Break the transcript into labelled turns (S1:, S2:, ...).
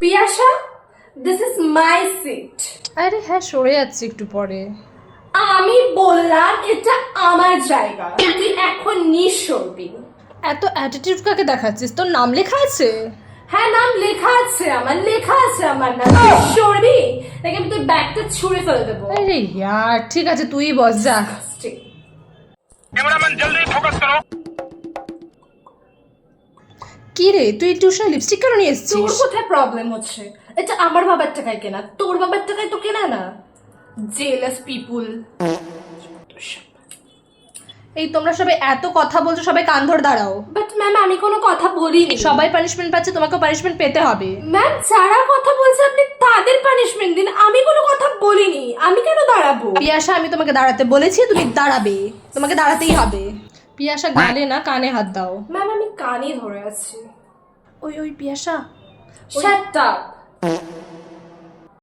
S1: Piyasa, this is my seat.
S2: আরে হ্যাঁ, সরে যাচ্ছি একটু পরে।
S1: আমি বললাম এটা আমার জায়গা, তুই এখন নিঃসরবি।
S2: এত অ্যাটিটিউড কাকে দেখাচ্ছিস? তোর নাম লেখা আছে?
S1: হ্যাঁ, নাম লেখা আছে আমার, লেখা আছে আমার নাম। সরবি নাকি আমি তোর ব্যাগটা ছুঁড়ে ফেলে দেবো।
S2: আরে ইয়ার, ঠিক আছে তুই বস যা।
S3: कैमरामैन जल्दी फोकस करो।
S2: কি রে, তুই টিউশনে লিপস্টিক কেন নিয়ে
S1: তোর
S2: এসেছিস?
S1: কোথায় প্রবলেম হচ্ছে? এটা আমার বাবার টাকায় কেনা, তোর বাবার টাকায় তো কেনা না। জেলাস পিপুল।
S2: এই তোমরা সবাই এত কথা বলছো, সবাই কান ধরে দাঁড়াও।
S1: বাট ম্যাম, আমি কোনো কথা বলিনি।
S2: সবাই পানিশমেন্ট পাচ্ছে, তোমাকেও পানিশমেন্ট পেতে হবে।
S1: ম্যাম, যারা কথা বলছে আপনি তাদের পানিশমেন্ট দিন, আমি কোনো কথা বলিনি। আমি কেন দাঁড়াবো?
S2: পিয়াসা, আমি তোমাকে দাঁড়াতে বলেছি, তুমি দাঁড়াবে, তোমাকে দাঁড়াতেই হবে। পিয়াসা, গালে না কানে হাত দাও।
S1: ম্যাম, আমি কানে ধরে আছি।
S2: ওই পিয়াসা,
S1: শাট আপ।